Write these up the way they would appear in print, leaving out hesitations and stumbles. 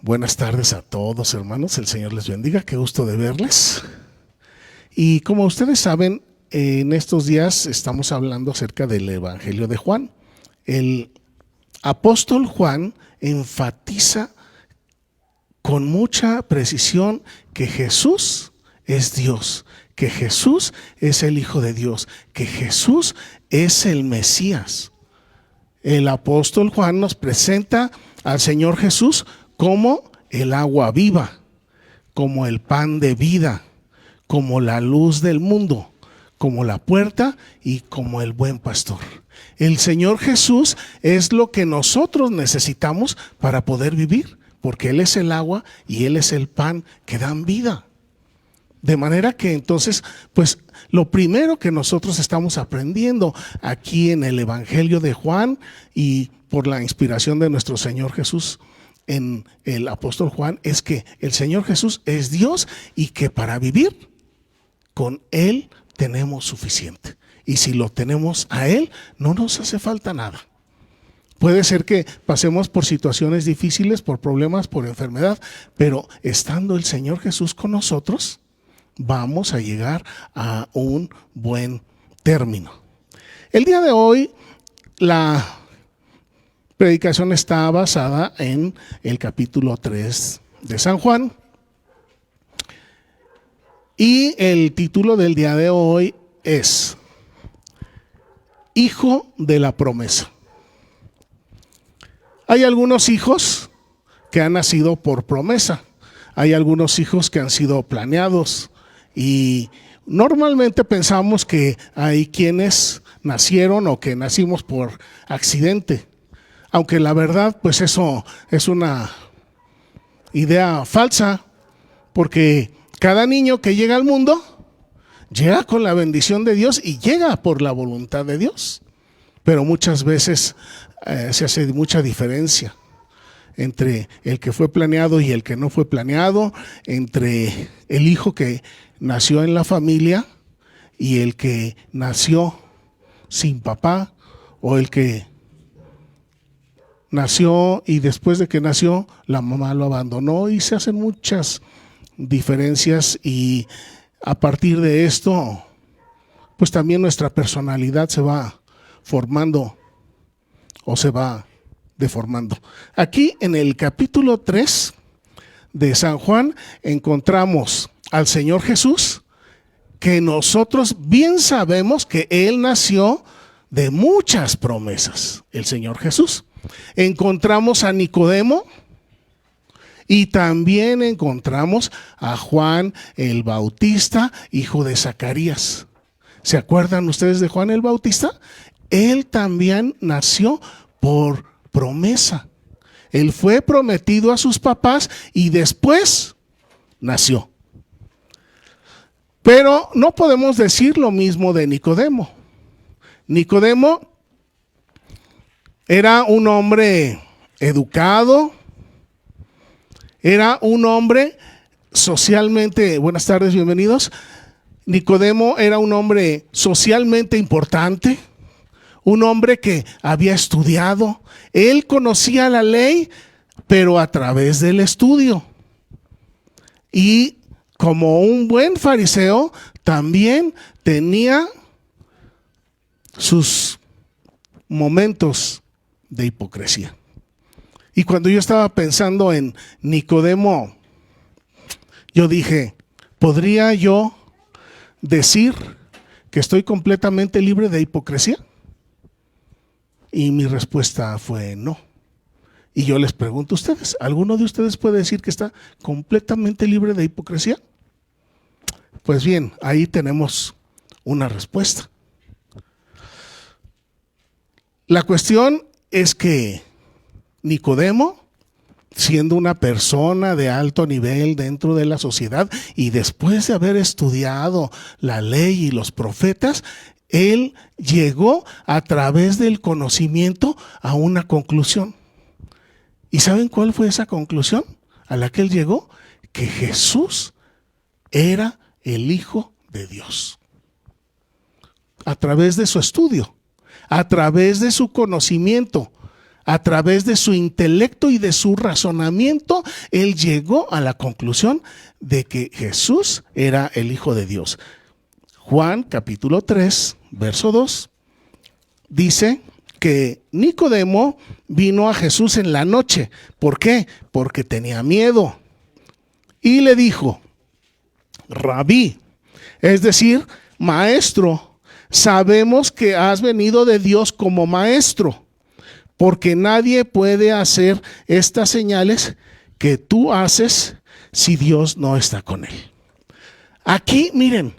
Buenas tardes a todos, hermanos. El Señor les bendiga. Qué gusto de verles. Y como ustedes saben, en estos días estamos hablando acerca del Evangelio de Juan. El apóstol Juan enfatiza con mucha precisión que Jesús es Dios, que Jesús es el Hijo de Dios, que Jesús es el Mesías. El apóstol Juan nos presenta al Señor Jesús como el agua viva, como el pan de vida, como la luz del mundo, como la puerta y como el buen pastor. El Señor Jesús es lo que nosotros necesitamos para poder vivir, porque Él es el agua y Él es el pan que dan vida. De manera que entonces, pues lo primero que nosotros estamos aprendiendo aquí en el Evangelio de Juan y por la inspiración de nuestro Señor Jesús en el apóstol Juan es que el Señor Jesús es Dios y que para vivir con Él tenemos suficiente. Y si lo tenemos a Él, no nos hace falta nada. Puede ser que pasemos por situaciones difíciles, por problemas, por enfermedad, pero estando el Señor Jesús con nosotros, vamos a llegar a un buen término. El día de hoy, la predicación está basada en el capítulo 3 de San Juan. Y el título del día de hoy es Hijo de la Promesa. Hay algunos hijos que han nacido por promesa. Hay algunos hijos que han sido planeados. Y normalmente pensamos que hay quienes nacieron o que nacimos por accidente. Aunque la verdad, pues eso es una idea falsa, porque cada niño que llega al mundo llega con la bendición de Dios y llega por la voluntad de Dios. Pero muchas veces se hace mucha diferencia entre el que fue planeado y el que no fue planeado, entre el hijo que nació en la familia y el que nació sin papá, o el que nació y después de que nació la mamá lo abandonó, y se hacen muchas diferencias, y a partir de esto pues también nuestra personalidad se va formando o se va deformando. Aquí en el capítulo 3 de San Juan encontramos al Señor Jesús, que nosotros bien sabemos que Él nació de muchas promesas, el Señor Jesús. Encontramos a Nicodemo y también encontramos a Juan el Bautista, hijo de Zacarías. ¿Se acuerdan ustedes de Juan el Bautista? Él también nació por promesa. Él fue prometido a sus papás y después nació. Pero no podemos decir lo mismo de Nicodemo. Nicodemo era un hombre educado, era un hombre socialmente, buenas tardes, bienvenidos. Nicodemo era un hombre socialmente importante, un hombre que había estudiado. Él conocía la ley, pero a través del estudio. Y como un buen fariseo, también tenía sus momentos de hipocresía. Y cuando yo estaba pensando en Nicodemo, yo dije, ¿podría yo decir que estoy completamente libre de hipocresía? Y mi respuesta fue no. Y yo les pregunto a ustedes, ¿alguno de ustedes puede decir que está completamente libre de hipocresía? Pues bien, ahí tenemos una respuesta. La cuestión es que Nicodemo, siendo una persona de alto nivel dentro de la sociedad y después de haber estudiado la ley y los profetas, él llegó a través del conocimiento a una conclusión. ¿Y saben cuál fue esa conclusión a la que él llegó? Que Jesús era el Hijo de Dios. A través de su estudio, a través de su conocimiento, a través de su intelecto y de su razonamiento, él llegó a la conclusión de que Jesús era el Hijo de Dios. Juan capítulo 3, verso 2, dice que Nicodemo vino a Jesús en la noche. ¿Por qué? Porque tenía miedo. Y le dijo: Rabí, es decir, maestro, sabemos que has venido de Dios como maestro, porque nadie puede hacer estas señales que tú haces si Dios no está con él. Aquí, miren,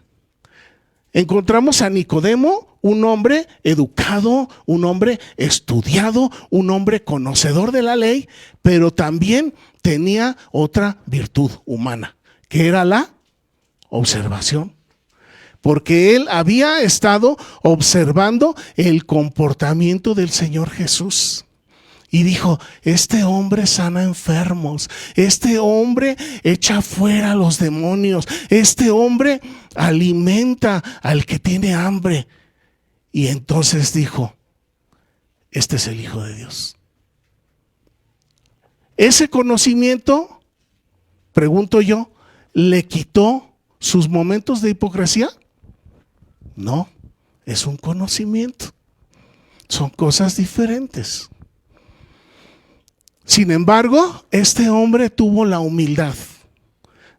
encontramos a Nicodemo, un hombre educado, un hombre estudiado, un hombre conocedor de la ley, pero también tenía otra virtud humana, que era la observación. Porque él había estado observando el comportamiento del Señor Jesús. Y dijo: este hombre sana enfermos, este hombre echa fuera a los demonios, este hombre alimenta al que tiene hambre. Y entonces dijo: este es el Hijo de Dios. Ese conocimiento, pregunto yo, ¿le quitó sus momentos de hipocresía? No, es un conocimiento. Son cosas diferentes. Sin embargo, este hombre tuvo la humildad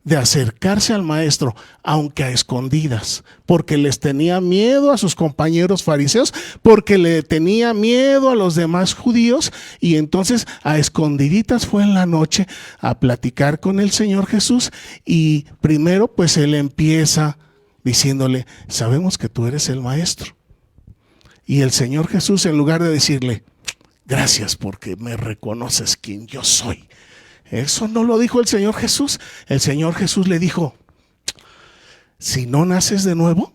de acercarse al maestro, aunque a escondidas, porque les tenía miedo a sus compañeros fariseos, porque le tenía miedo a los demás judíos, y entonces a escondiditas fue en la noche a platicar con el Señor Jesús. Y primero pues él empieza diciéndole: sabemos que tú eres el maestro. Y el Señor Jesús, en lugar de decirle: gracias porque me reconoces quién yo soy, eso no lo dijo el Señor Jesús. El Señor Jesús le dijo: si no naces de nuevo,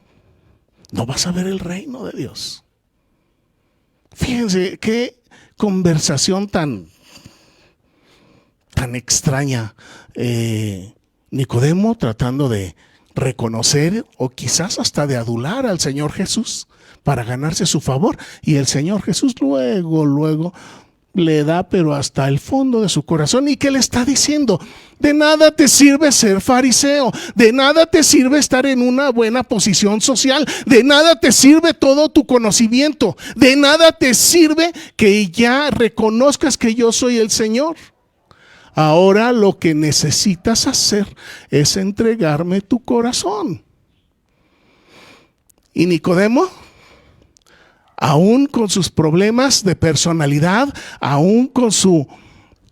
no vas a ver el reino de Dios. Fíjense qué conversación tan extraña. Nicodemo tratando de reconocer o quizás hasta de adular al Señor Jesús para ganarse su favor, y el Señor Jesús luego le da pero hasta el fondo de su corazón. ¿Y qué le está diciendo? De nada te sirve ser fariseo, de nada te sirve estar en una buena posición social, de nada te sirve todo tu conocimiento, de nada te sirve que ya reconozcas que yo soy el Señor. Ahora lo que necesitas hacer es entregarme tu corazón. Y Nicodemo, aún con sus problemas de personalidad, aún con su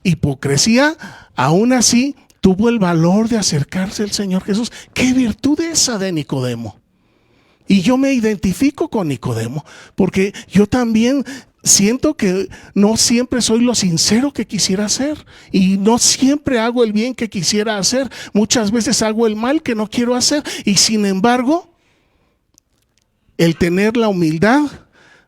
hipocresía, aún así tuvo el valor de acercarse al Señor Jesús. ¡Qué virtud esa de Nicodemo! Y yo me identifico con Nicodemo, porque yo también siento que no siempre soy lo sincero que quisiera ser, y no siempre hago el bien que quisiera hacer. Muchas veces hago el mal que no quiero hacer, y sin embargo, el tener la humildad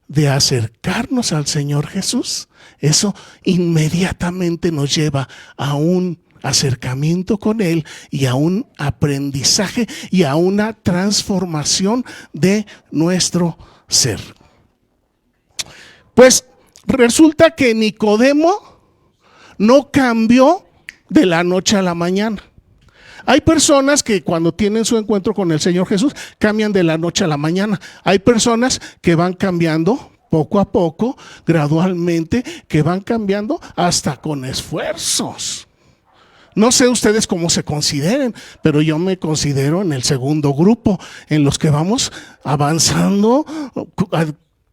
de acercarnos al Señor Jesús, eso inmediatamente nos lleva a un acercamiento con Él y a un aprendizaje y a una transformación de nuestro ser. Pues resulta que Nicodemo no cambió de la noche a la mañana. Hay personas que cuando tienen su encuentro con el Señor Jesús cambian de la noche a la mañana. Hay personas que van cambiando poco a poco, gradualmente, que van cambiando hasta con esfuerzos. No sé ustedes cómo se consideren, pero yo me considero en el segundo grupo, en los que vamos avanzando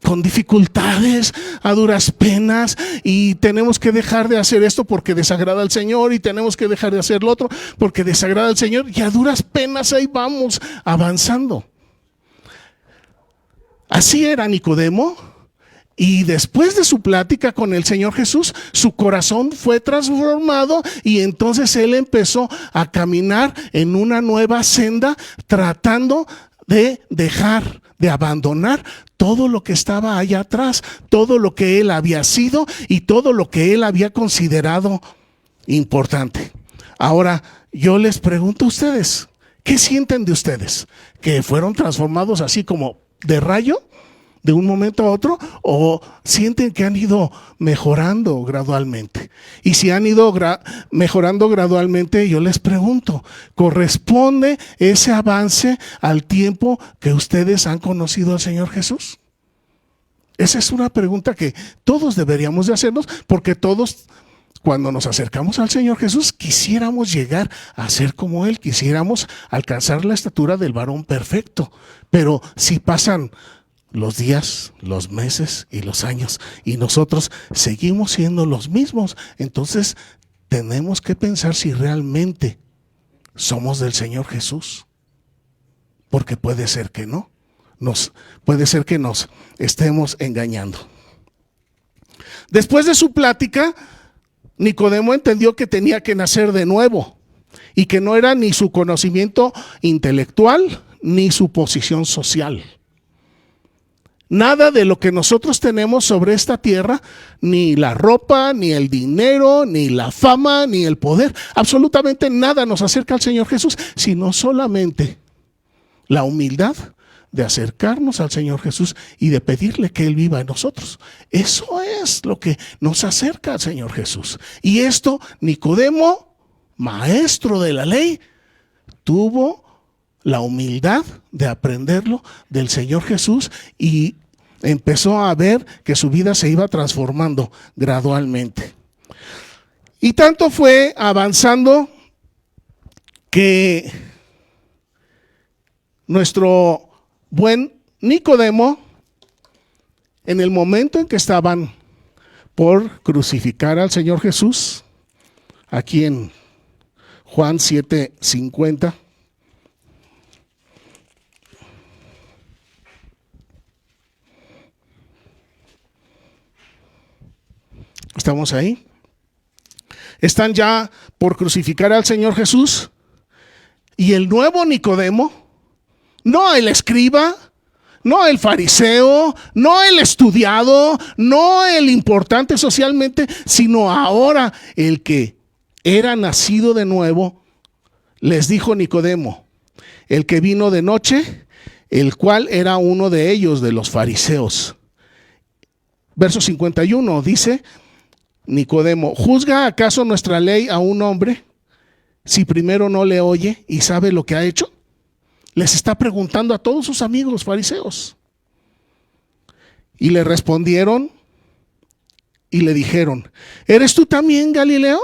con dificultades, a duras penas, y tenemos que dejar de hacer esto porque desagrada al Señor, y tenemos que dejar de hacer lo otro porque desagrada al Señor, y a duras penas ahí vamos avanzando. Así era Nicodemo, y después de su plática con el Señor Jesús, su corazón fue transformado, y entonces él empezó a caminar en una nueva senda, tratando de dejar, de abandonar todo lo que estaba allá atrás, todo lo que él había sido y todo lo que él había considerado importante. Ahora, yo les pregunto a ustedes, ¿qué sienten de ustedes? ¿Que fueron transformados así como de rayo? de un momento a otro, o sienten que han ido mejorando gradualmente? Y si han ido mejorando gradualmente, yo les pregunto, ¿corresponde ese avance al tiempo que ustedes han conocido al Señor Jesús? Esa es una pregunta que todos deberíamos de hacernos, porque todos, cuando nos acercamos al Señor Jesús, quisiéramos llegar a ser como Él, quisiéramos alcanzar la estatura del varón perfecto. Pero si pasan los días, los meses y los años y nosotros seguimos siendo los mismos, entonces tenemos que pensar si realmente somos del Señor Jesús, porque puede ser que no. Puede ser que nos estemos engañando. Después de su plática, Nicodemo entendió que tenía que nacer de nuevo y que no era ni su conocimiento intelectual ni su posición social. Nada de lo que nosotros tenemos sobre esta tierra, ni la ropa, ni el dinero, ni la fama, ni el poder, absolutamente nada nos acerca al Señor Jesús, sino solamente la humildad de acercarnos al Señor Jesús y de pedirle que Él viva en nosotros. Eso es lo que nos acerca al Señor Jesús. Y esto, Nicodemo, maestro de la ley, tuvo la humildad de aprenderlo del Señor Jesús y empezó a ver que su vida se iba transformando gradualmente. Y tanto fue avanzando que nuestro buen Nicodemo, en el momento en que estaban por crucificar al Señor Jesús, aquí en Juan 7:50, ¿estamos ahí? Están ya por crucificar al Señor Jesús y el nuevo Nicodemo, no el escriba, no el fariseo, no el estudiado, no el importante socialmente, sino ahora el que era nacido de nuevo, les dijo Nicodemo, el que vino de noche, el cual era uno de ellos, de los fariseos. Verso 51 dice Nicodemo, ¿juzga acaso nuestra ley a un hombre si primero no le oye y sabe lo que ha hecho? Les está preguntando a todos sus amigos fariseos. Y le respondieron y le dijeron, ¿eres tú también Galileo?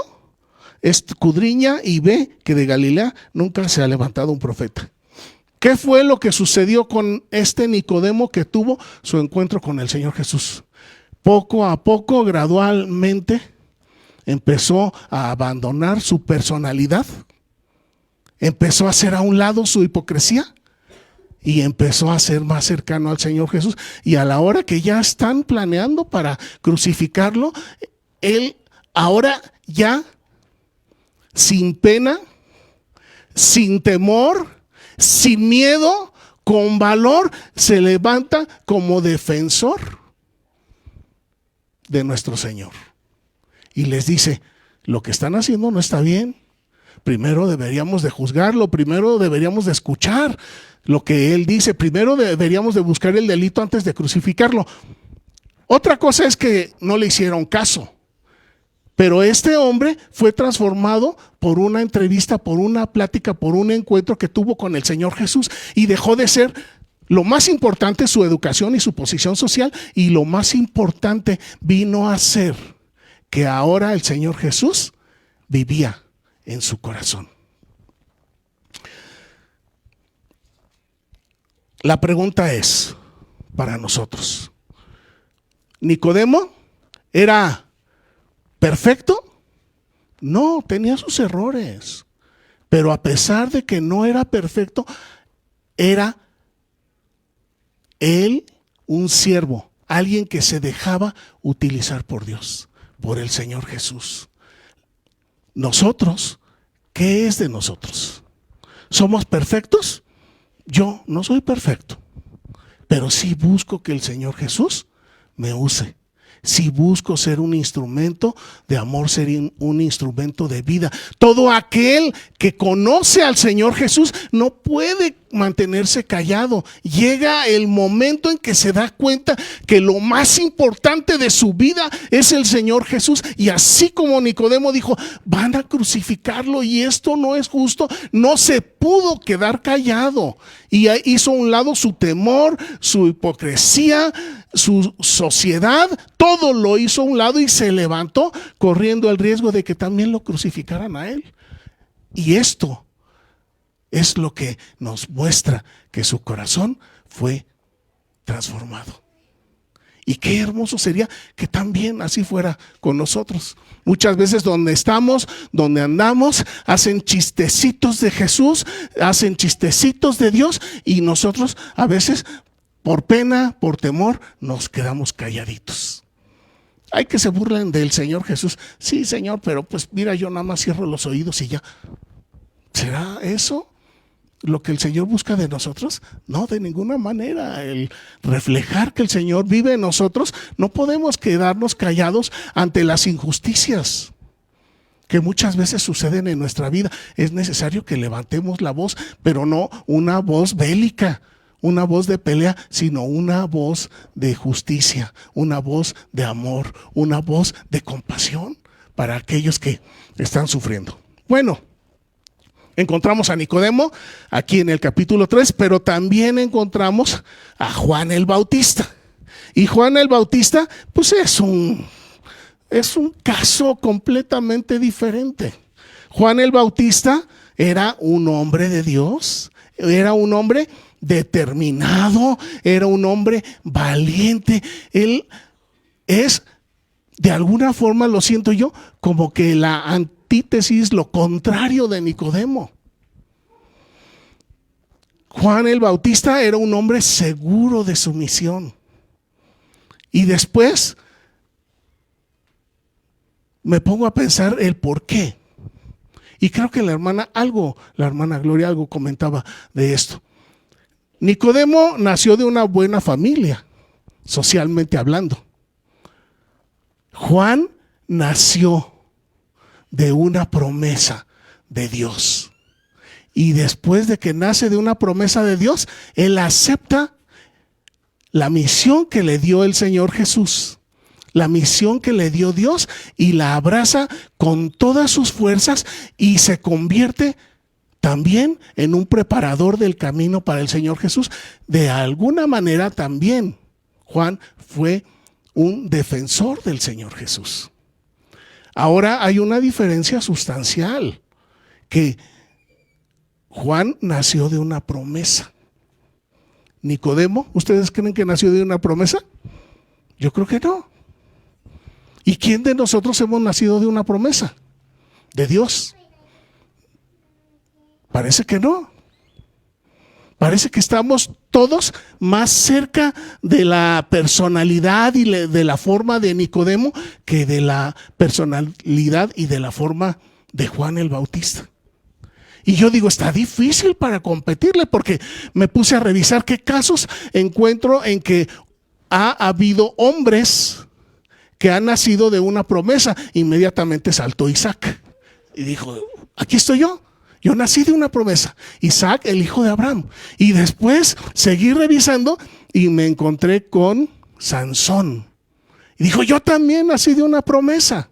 Escudriña y ve que de Galilea nunca se ha levantado un profeta. ¿Qué fue lo que sucedió con este Nicodemo que tuvo su encuentro con el Señor Jesús? Poco a poco, gradualmente, empezó a abandonar su personalidad. Empezó a hacer a un lado su hipocresía y empezó a ser más cercano al Señor Jesús. Y a la hora que ya están planeando para crucificarlo, él ahora ya sin pena, sin temor, sin miedo, con valor, se levanta como defensor de nuestro Señor. Y les dice, lo que están haciendo no está bien. Primero deberíamos de juzgarlo, primero deberíamos de escuchar lo que Él dice, primero deberíamos de buscar el delito antes de crucificarlo. Otra cosa es que no le hicieron caso, pero este hombre fue transformado por una entrevista, por una plática, por un encuentro que tuvo con el Señor Jesús y dejó de ser lo más importante su educación y su posición social, y lo más importante vino a ser que ahora el Señor Jesús vivía en su corazón. La pregunta es para nosotros, ¿Nicodemo era perfecto? No, tenía sus errores, pero a pesar de que no era perfecto, era él un siervo, alguien que se dejaba utilizar por Dios, por el Señor Jesús. Nosotros, ¿qué es de nosotros? ¿Somos perfectos? Yo no soy perfecto, pero sí busco que el Señor Jesús me use. Sí busco ser un instrumento de amor, ser un instrumento de vida. Todo aquel que conoce al Señor Jesús no puede mantenerse callado. Llega el momento en que se da cuenta que lo más importante de su vida es el Señor Jesús. Y así como Nicodemo dijo, van a crucificarlo y esto no es justo, no se pudo quedar callado. Y hizo a un lado su temor, su hipocresía, su sociedad, todo lo hizo a un lado y se levantó corriendo el riesgo de que también lo crucificaran a él. Y esto es lo que nos muestra que su corazón fue transformado. Y qué hermoso sería que también así fuera con nosotros. Muchas veces donde estamos, donde andamos, hacen chistecitos de Jesús, hacen chistecitos de Dios, y nosotros a veces por pena, por temor, nos quedamos calladitos. Hay que se burlen del Señor Jesús. Sí, Señor, pero pues mira, yo nada más cierro los oídos y ya. ¿Será eso lo que el Señor busca de nosotros? No, de ninguna manera. El reflejar que el Señor vive en nosotros, no podemos quedarnos callados ante las injusticias que muchas veces suceden en nuestra vida. Es necesario que levantemos la voz, pero no una voz bélica, una voz de pelea, sino una voz de justicia, una voz de amor, una voz de compasión para aquellos que están sufriendo. Bueno, encontramos a Nicodemo aquí en el capítulo 3, pero también encontramos a Juan el Bautista. Y Juan el Bautista, pues es un caso completamente diferente. Juan el Bautista era un hombre de Dios, era un hombre determinado, era un hombre valiente. Él es, de alguna forma, lo siento yo, como que la antítesis, lo contrario de Nicodemo. Juan el Bautista era un hombre seguro de su misión. Y después me pongo a pensar el por qué. Y creo que la hermana Gloria algo comentaba de esto. Nicodemo nació de una buena familia, socialmente hablando. Juan nació de una promesa de Dios. Y después de que nace de una promesa de Dios, él acepta la misión que le dio el Señor Jesús, la misión que le dio Dios, y la abraza con todas sus fuerzas y se convierte también en un preparador del camino para el Señor Jesús. De alguna manera también Juan fue un defensor del Señor Jesús. Ahora hay una diferencia sustancial, que Juan nació de una promesa. Nicodemo, ¿ustedes creen que nació de una promesa? Yo creo que no. ¿Y quién de nosotros hemos nacido de una promesa? De Dios. Parece que no. Parece que estamos todos más cerca de la personalidad y de la forma de Nicodemo que de la personalidad y de la forma de Juan el Bautista. Y yo digo, está difícil para competirle, porque me puse a revisar qué casos encuentro en que ha habido hombres que han nacido de una promesa. Inmediatamente saltó Isaac y dijo, aquí estoy yo. Yo nací de una promesa. Isaac, el hijo de Abraham. Y después seguí revisando y me encontré con Sansón. Y dijo, yo también nací de una promesa.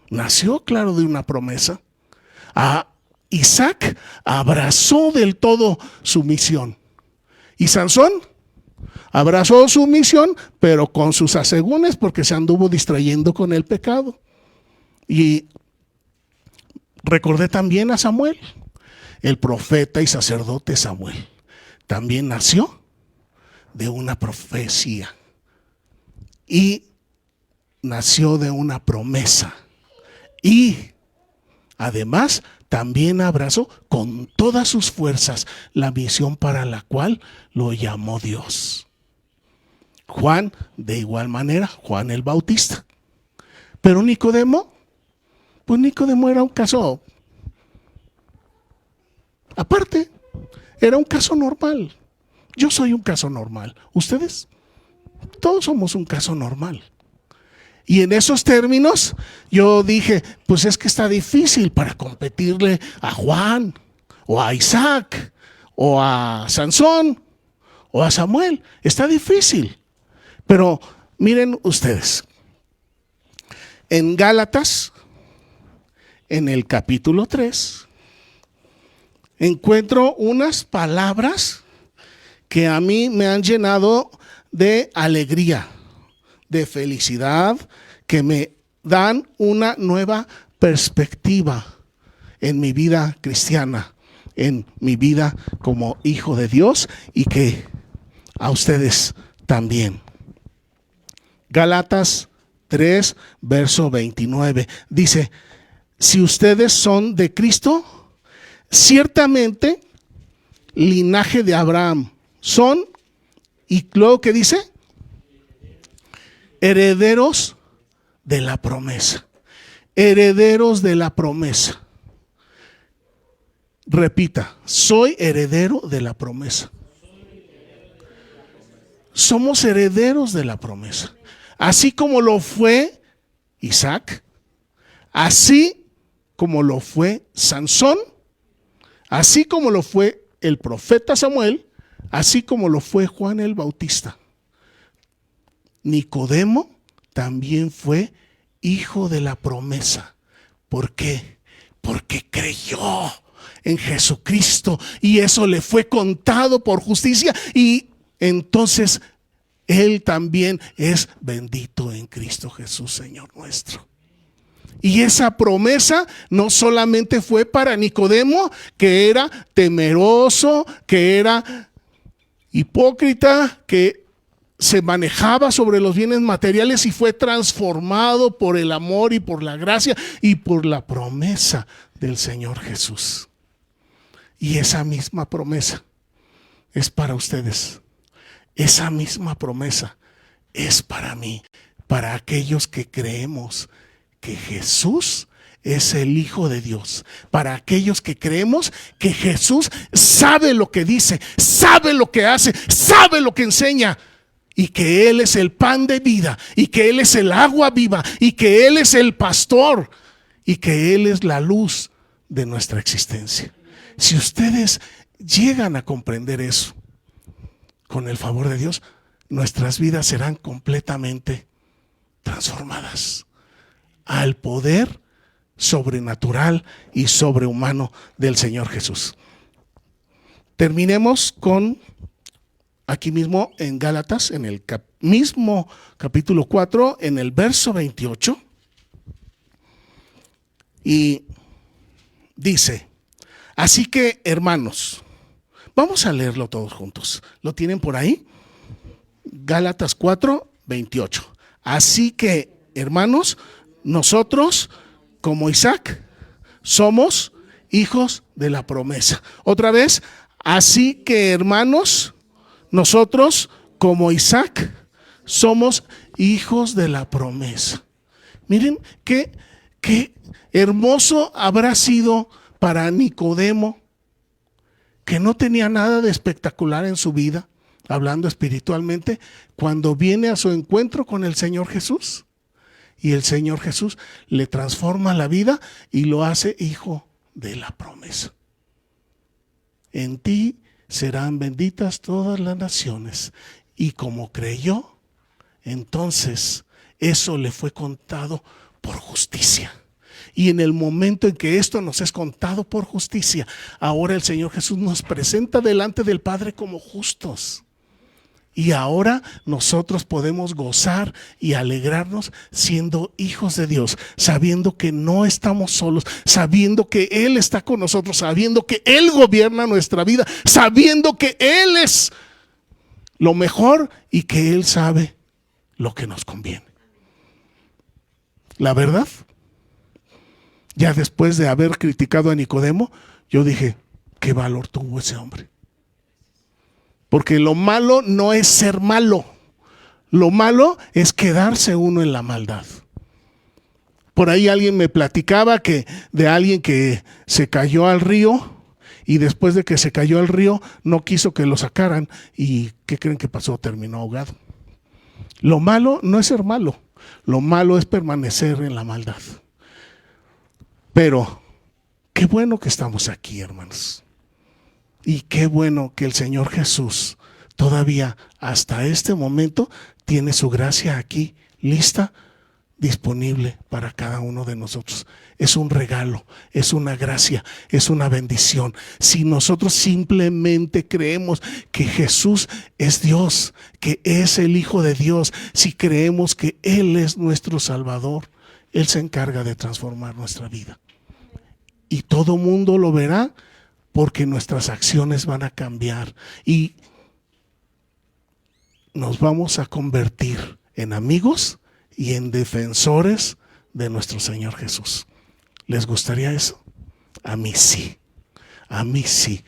Nació, claro, de una promesa. Isaac abrazó del todo su misión. Y Sansón abrazó su misión, pero con sus asegúnes, porque se anduvo distrayendo con el pecado. Y recordé también a Samuel. El profeta y sacerdote Samuel también nació de una profecía y nació de una promesa, y además también abrazó con todas sus fuerzas la misión para la cual lo llamó Dios. Juan, de igual manera, Juan el Bautista. Pero Nicodemo, pues Nicodemo era un caso aparte, era un caso normal. Yo soy un caso normal. ¿Ustedes? Todos somos un caso normal. Y en esos términos yo dije, pues es que está difícil para competirle a Juan o a Isaac o a Sansón o a Samuel. Está difícil. Pero miren ustedes, en Gálatas, en el capítulo 3, encuentro unas palabras que a mí me han llenado de alegría, de felicidad, que me dan una nueva perspectiva en mi vida cristiana, en mi vida como hijo de Dios, y que a ustedes también. Gálatas 3, verso 29, dice: si ustedes son de Cristo, ciertamente linaje de Abraham son, y luego ¿qué dice? Herederos de la promesa. Herederos de la promesa. Repita: soy heredero de la promesa. Somos herederos de la promesa. Así como lo fue Isaac, así como lo fue Sansón, así como lo fue el profeta Samuel, así como lo fue Juan el Bautista. Nicodemo también fue hijo de la promesa. ¿Por qué? Porque creyó en Jesucristo y eso le fue contado por justicia, y entonces él también es bendito en Cristo Jesús, Señor nuestro. Y esa promesa no solamente fue para Nicodemo, que era temeroso, que era hipócrita, que se manejaba sobre los bienes materiales y fue transformado por el amor y por la gracia y por la promesa del Señor Jesús. Y esa misma promesa es para ustedes. Esa misma promesa es para mí, para aquellos que creemos que Jesús es el Hijo de Dios, para aquellos que creemos que Jesús sabe lo que dice, sabe lo que hace, sabe lo que enseña, y que Él es el pan de vida, y que Él es el agua viva, y que Él es el pastor, y que Él es la luz de nuestra existencia. Si ustedes llegan a comprender eso, con el favor de Dios, nuestras vidas serán completamente transformadas al poder sobrenatural y sobrehumano del Señor Jesús. Terminemos con aquí mismo en Gálatas, en el mismo capítulo 4, en el verso 28, y dice: así que, hermanos, vamos a leerlo todos juntos. ¿Lo tienen por ahí? Gálatas 4, 28. Así que, hermanos, nosotros, como Isaac, somos hijos de la promesa. Otra vez: así que, hermanos, nosotros, como Isaac, somos hijos de la promesa. Miren qué hermoso habrá sido para Nicodemo, que no tenía nada de espectacular en su vida, hablando espiritualmente, cuando viene a su encuentro con el Señor Jesús. Y el Señor Jesús le transforma la vida y lo hace hijo de la promesa. En ti serán benditas todas las naciones. Y como creyó, entonces eso le fue contado por justicia. Y en el momento en que esto nos es contado por justicia, ahora el Señor Jesús nos presenta delante del Padre como justos. Y ahora nosotros podemos gozar y alegrarnos siendo hijos de Dios, sabiendo que no estamos solos, sabiendo que Él está con nosotros, sabiendo que Él gobierna nuestra vida, sabiendo que Él es lo mejor y que Él sabe lo que nos conviene. La verdad, ya después de haber criticado a Nicodemo, yo dije: ¿qué valor tuvo ese hombre? Porque lo malo no es ser malo. Lo malo es quedarse uno en la maldad. Por ahí alguien me platicaba que de alguien que se cayó al río, y después de que se cayó al río no quiso que lo sacaran, y ¿qué creen que pasó? Terminó ahogado. Lo malo no es ser malo. Lo malo es permanecer en la maldad. Pero qué bueno que estamos aquí, hermanos. Y qué bueno que el Señor Jesús todavía hasta este momento tiene su gracia aquí lista, disponible para cada uno de nosotros. Es un regalo, es una gracia, es una bendición. Si nosotros simplemente creemos que Jesús es Dios, que es el Hijo de Dios, si creemos que Él es nuestro Salvador, Él se encarga de transformar nuestra vida. Y todo mundo lo verá porque nuestras acciones van a cambiar y nos vamos a convertir en amigos y en defensores de nuestro Señor Jesús. ¿Les gustaría eso? A mí sí, a mí sí.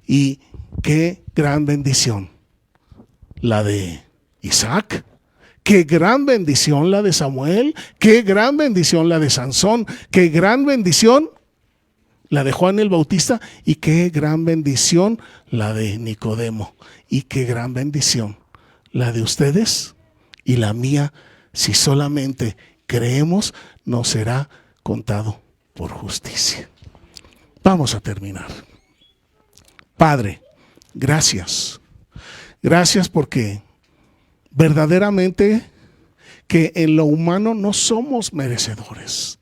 Y qué gran bendición la de Isaac, qué gran bendición la de Samuel, qué gran bendición la de Sansón, qué gran bendición la de Juan el Bautista y qué gran bendición la de Nicodemo y qué gran bendición la de ustedes y la mía. Si solamente creemos, nos será contado por justicia. Vamos a terminar. Padre, gracias. Gracias porque verdaderamente que en lo humano no somos merecedores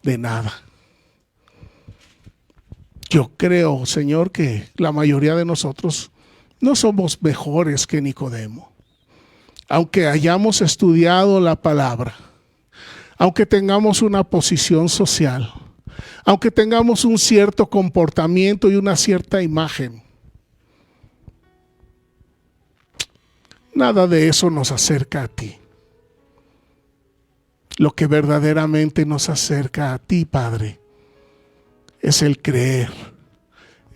de nada. Yo creo, Señor, que la mayoría de nosotros no somos mejores que Nicodemo. Aunque hayamos estudiado la palabra, aunque tengamos una posición social, aunque tengamos un cierto comportamiento y una cierta imagen, nada de eso nos acerca a ti. Lo que verdaderamente nos acerca a ti, Padre, es el creer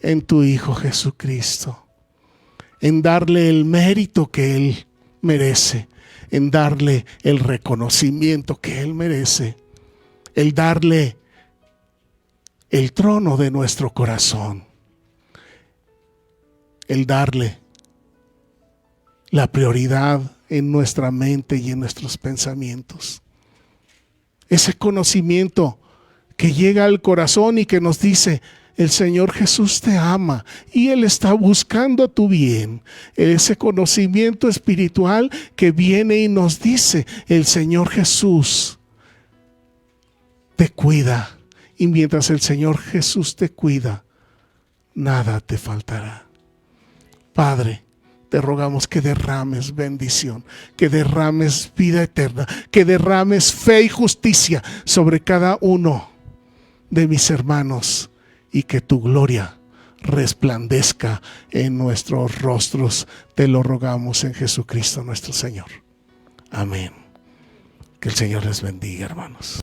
en tu Hijo Jesucristo, en darle el mérito que Él merece, en darle el reconocimiento que Él merece, el darle el trono de nuestro corazón, el darle la prioridad en nuestra mente y en nuestros pensamientos. Ese conocimiento que llega al corazón y que nos dice: el Señor Jesús te ama y Él está buscando tu bien. Ese conocimiento espiritual que viene y nos dice: el Señor Jesús te cuida. Y mientras el Señor Jesús te cuida, nada te faltará. Padre, te rogamos que derrames bendición, que derrames vida eterna, que derrames fe y justicia sobre cada uno de mis hermanos y que tu gloria resplandezca en nuestros rostros. Te lo rogamos en Jesucristo nuestro Señor. Amén. Que el Señor les bendiga, hermanos.